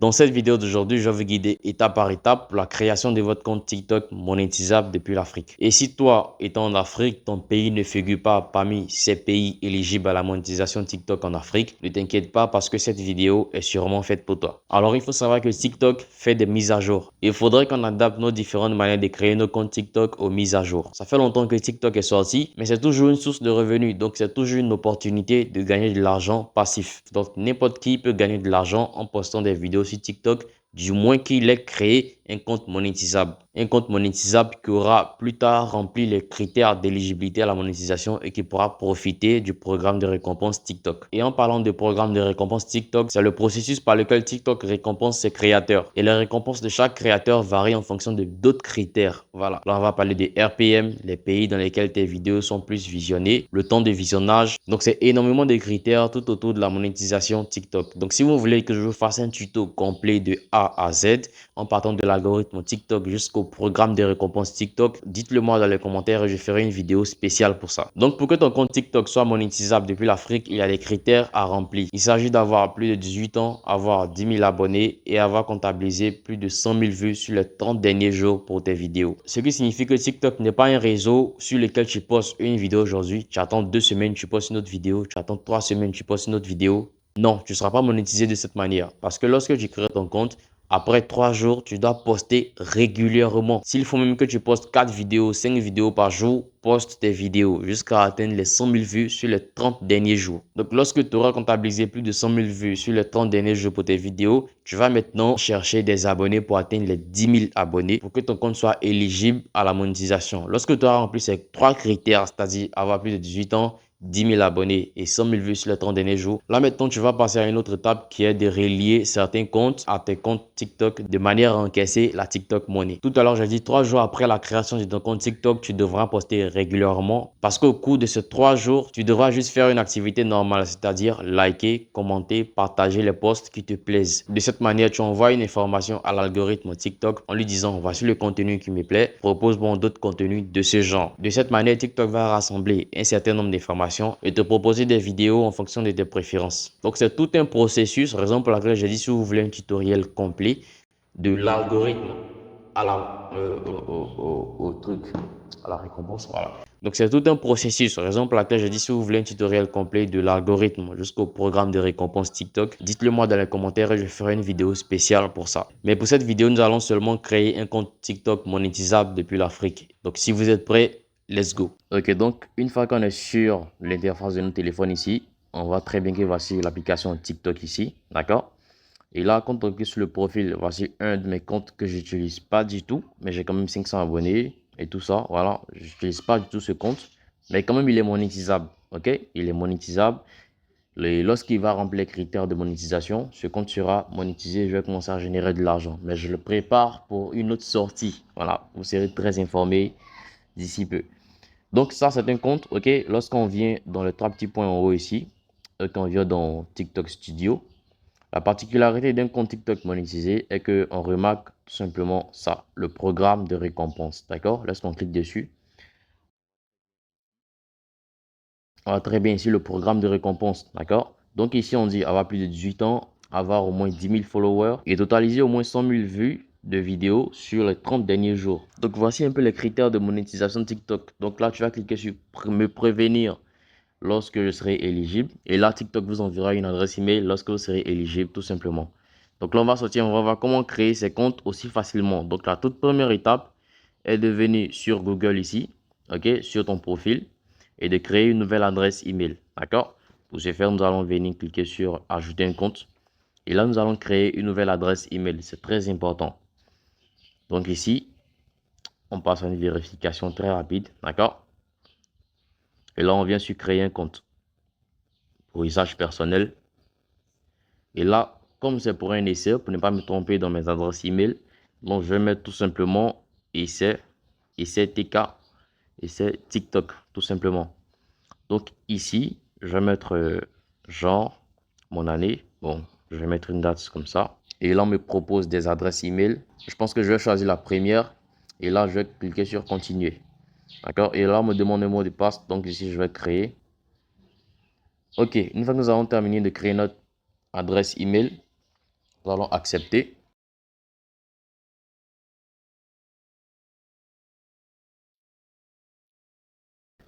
Dans cette vidéo d'aujourd'hui, je vais vous guider étape par étape pour la création de votre compte TikTok monétisable depuis l'Afrique. Et si toi, étant en Afrique, ton pays ne figure pas parmi ces pays éligibles à la monétisation TikTok en Afrique, ne t'inquiète pas parce que cette vidéo est sûrement faite pour toi. Alors, il faut savoir que TikTok fait des mises à jour. Il faudrait qu'on adapte nos différentes manières de créer nos comptes TikTok aux mises à jour. Ça fait longtemps que TikTok est sorti, mais c'est toujours une source de revenus. Donc, c'est toujours une opportunité de gagner de l'argent passif. Donc, n'importe qui peut gagner de l'argent en postant des vidéos sur TikTok, du moins qu'il ait créé un compte monétisable. Un compte monétisable qui aura plus tard rempli les critères d'éligibilité à la monétisation et qui pourra profiter du programme de récompense TikTok. Et en parlant de programme de récompense TikTok, c'est le processus par lequel TikTok récompense ses créateurs. Et les récompenses de chaque créateur varient en fonction de d'autres critères. Voilà. Là, on va parler des RPM, les pays dans lesquels tes vidéos sont plus visionnées, le temps de visionnage. Donc, c'est énormément de critères tout autour de la monétisation TikTok. Donc, si vous voulez que je vous fasse un tuto complet de A à Z, en partant de l'algorithme TikTok jusqu'au programme de récompense TikTok, dites-le moi dans les commentaires et je ferai une vidéo spéciale pour ça. Donc, pour que ton compte TikTok soit monétisable depuis l'Afrique, il y a des critères à remplir. Il s'agit d'avoir plus de 18 ans, avoir 10 000 abonnés et avoir comptabilisé plus de 100 000 vues sur les 30 derniers jours pour tes vidéos. Ce qui signifie que TikTok n'est pas un réseau sur lequel tu postes une vidéo aujourd'hui, tu attends 2 semaines, tu postes une autre vidéo, tu attends 3 semaines, tu postes une autre vidéo. Non, tu ne seras pas monétisé de cette manière parce que lorsque tu crées ton compte, après 3 jours, tu dois poster régulièrement. S'il faut même que tu postes 4 vidéos, 5 vidéos par jour, poste tes vidéos jusqu'à atteindre les 100 000 vues sur les 30 derniers jours. Donc, lorsque tu auras comptabilisé plus de 100 000 vues sur les 30 derniers jours pour tes vidéos, tu vas maintenant chercher des abonnés pour atteindre les 10 000 abonnés pour que ton compte soit éligible à la monétisation. Lorsque tu auras rempli ces 3 critères, c'est-à-dire avoir plus de 18 ans, 10 000 abonnés et 100 000 vues sur les 30 derniers jours. Là, maintenant, tu vas passer à une autre étape qui est de relier certains comptes à tes comptes TikTok de manière à encaisser la TikTok Money. Tout à l'heure, j'ai dit 3 jours après la création de ton compte TikTok, tu devras poster régulièrement parce qu'au cours de ces 3 jours, tu devras juste faire une activité normale, c'est-à-dire liker, commenter, partager les posts qui te plaisent. De cette manière, tu envoies une information à l'algorithme TikTok en lui disant voici le contenu qui me plaît, propose-moi d'autres contenus de ce genre. De cette manière, TikTok va rassembler un certain nombre d'informations et te proposer des vidéos en fonction de tes préférences. Donc, c'est tout un processus, raison pour laquelle j'ai dit si vous voulez un tutoriel complet de l'algorithme à au truc, à la récompense, voilà. Donc, c'est tout un processus, raison pour laquelle j'ai dit si vous voulez un tutoriel complet de l'algorithme jusqu'au programme de récompense TikTok, dites-le moi dans les commentaires et je ferai une vidéo spéciale pour ça. Mais pour cette vidéo, nous allons seulement créer un compte TikTok monétisable depuis l'Afrique. Donc, si vous êtes prêts, let's go. Ok, donc une fois qu'on est sur l'interface de notre téléphone ici, on voit très bien que voici l'application TikTok ici, d'accord? Et là, quand on clique sur le profil, voici un de mes comptes que j'utilise pas du tout, mais j'ai quand même 500 abonnés et tout ça, voilà. Je n'utilise pas du tout ce compte, mais quand même il est monétisable, ok? Il est monétisable. Lorsqu'il va remplir les critères de monétisation, ce compte sera monétisé, je vais commencer à générer de l'argent. Mais je le prépare pour une autre sortie, voilà. Vous serez très informés d'ici peu. Donc ça, c'est un compte, ok? Lorsqu'on vient dans les 3 petits points en haut ici, quand on vient dans TikTok Studio, la particularité d'un compte TikTok monétisé est qu'on remarque tout simplement ça, le programme de récompense, d'accord? Lorsqu'on clique dessus, on voit très bien ici le programme de récompense, d'accord? Donc ici, on dit avoir plus de 18 ans, avoir au moins 10 000 followers et totaliser au moins 100 000 vues de vidéos sur les 30 derniers jours. Donc voici un peu les critères de monétisation de TikTok. Donc là, tu vas cliquer sur me prévenir lorsque je serai éligible. Et là, TikTok vous enverra une adresse email lorsque vous serez éligible, tout simplement. Donc là, on va sortir, on va voir comment créer ces comptes aussi facilement. Donc la toute première étape est de venir sur Google ici, ok, sur ton profil et de créer une nouvelle adresse email, d'accord? Pour ce faire, nous allons venir cliquer sur ajouter un compte. Et là, nous allons créer une nouvelle adresse email. C'est très important. Donc ici, on passe à une vérification très rapide, d'accord? Et là, on vient sur créer un compte pour usage personnel. Et là, comme c'est pour un essai, pour ne pas me tromper dans mes adresses email, donc je vais mettre tout simplement essai, essai TK, essai TikTok, tout simplement. Donc ici, je vais mettre genre, mon année. Bon, je vais mettre une date comme ça. Et là, on me propose des adresses email. Je pense que je vais choisir la première. Et là, je vais cliquer sur continuer. D'accord? Et là, on me demande un mot de passe. Donc ici, je vais créer. Ok, une fois que nous avons terminé de créer notre adresse email, Nous allons accepter.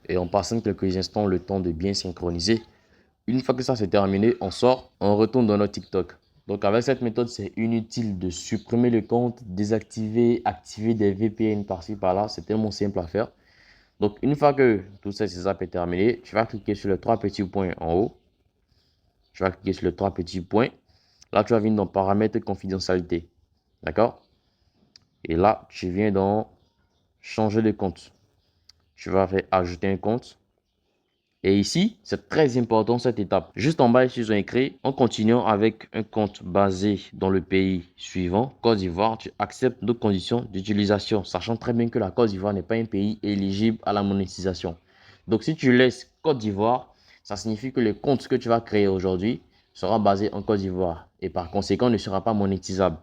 Et on passe quelques instants le temps de bien synchroniser. Une fois que ça c'est terminé, on sort, on retourne dans notre TikTok. Donc avec cette méthode, c'est inutile de supprimer le compte, désactiver, activer des VPN par-ci par-là. C'est tellement simple à faire. Donc une fois que tout ça, c'est terminé, tu vas cliquer sur les trois petits points en haut. Tu vas cliquer sur les trois petits points. Là, tu vas venir dans paramètres confidentialité. D'accord? Et là, tu viens dans changer de compte. Tu vas faire ajouter un compte. Et ici, c'est très important cette étape. Juste en bas, ici, ils ont écrit, en continuant avec un compte basé dans le pays suivant, Côte d'Ivoire, tu acceptes nos conditions d'utilisation, sachant très bien que la Côte d'Ivoire n'est pas un pays éligible à la monétisation. Donc, si tu laisses Côte d'Ivoire, ça signifie que le compte que tu vas créer aujourd'hui sera basé en Côte d'Ivoire et par conséquent ne sera pas monétisable.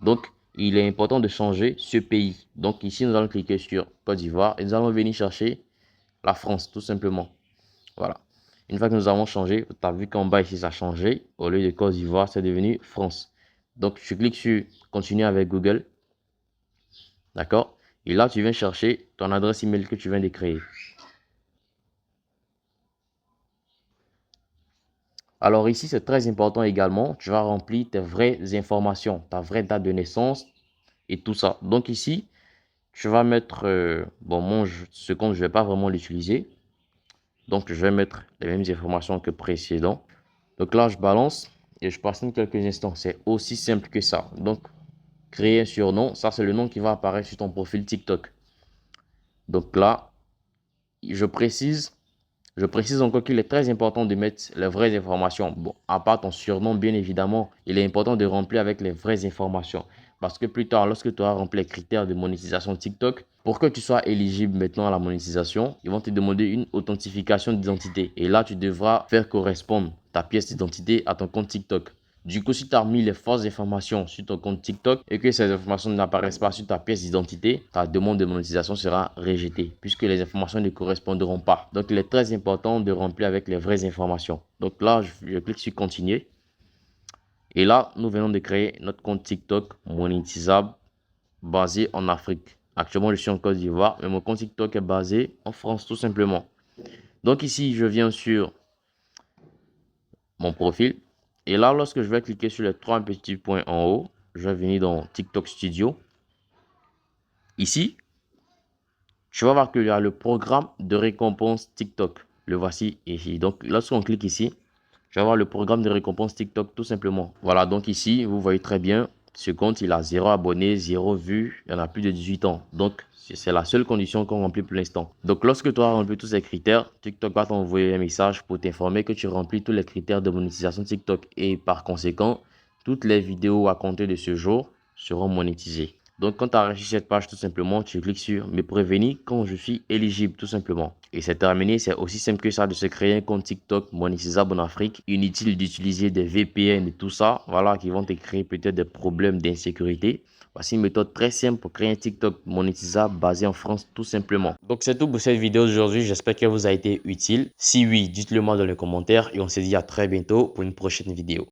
Donc, il est important de changer ce pays. Donc, ici, nous allons cliquer sur Côte d'Ivoire et nous allons venir chercher la France, tout simplement. Voilà. Une fois que nous avons changé, tu as vu qu'en bas ici, ça a changé. Au lieu de Côte d'Ivoire, c'est devenu France. Donc, tu cliques sur continuer avec Google. D'accord? Et là, tu viens chercher ton adresse email que tu viens de créer. Alors ici, c'est très important également. Tu vas remplir tes vraies informations, ta vraie date de naissance et tout ça. Donc ici, tu vas mettre, ce compte, je ne vais pas vraiment l'utiliser. Donc, je vais mettre les mêmes informations que précédent. Donc là, je balance et je patiente quelques instants. C'est aussi simple que ça. Donc, créer un surnom, ça c'est le nom qui va apparaître sur ton profil TikTok. Donc là, je précise encore qu'il est très important de mettre les vraies informations. Bon, à part ton surnom, bien évidemment, il est important de remplir avec les vraies informations. Parce que plus tard, lorsque tu auras rempli les critères de monétisation TikTok, pour que tu sois éligible maintenant à la monétisation, ils vont te demander une authentification d'identité. Et là, tu devras faire correspondre ta pièce d'identité à ton compte TikTok. Du coup, si tu as mis les fausses informations sur ton compte TikTok et que ces informations n'apparaissent pas sur ta pièce d'identité, ta demande de monétisation sera rejetée puisque les informations ne correspondront pas. Donc, il est très important de remplir avec les vraies informations. Donc là, je clique sur continuer. Et là, nous venons de créer notre compte TikTok monétisable basé en Afrique. Actuellement, je suis en Côte d'Ivoire, mais mon compte TikTok est basé en France tout simplement. Donc ici, je viens sur mon profil. Et là, lorsque je vais cliquer sur les trois petits points en haut, je vais venir dans TikTok Studio. Ici, tu vas voir qu'il y a le programme de récompense TikTok. Le voici ici. Donc, lorsqu'on clique ici, je vais voir le programme de récompense TikTok tout simplement. Voilà, donc ici, vous voyez très bien, ce compte, il a 0 abonnés, 0 vues, il y en a plus de 18 ans. Donc, c'est la seule condition qu'on remplit pour l'instant. Donc, lorsque tu as rempli tous ces critères, TikTok va t'envoyer un message pour t'informer que tu remplis tous les critères de monétisation TikTok. Et par conséquent, toutes les vidéos à compter de ce jour seront monétisées. Donc, quand tu as reçu cette page, tout simplement, tu cliques sur me prévenir quand je suis éligible, tout simplement. Et c'est terminé. C'est aussi simple que ça de se créer un compte TikTok monétisable en Afrique. Inutile d'utiliser des VPN et tout ça, voilà, qui vont te créer peut-être des problèmes d'insécurité. Voici une méthode très simple pour créer un TikTok monétisable basé en France, tout simplement. Donc, c'est tout pour cette vidéo d'aujourd'hui. J'espère qu'elle vous a été utile. Si oui, dites-le moi dans les commentaires et on se dit à très bientôt pour une prochaine vidéo.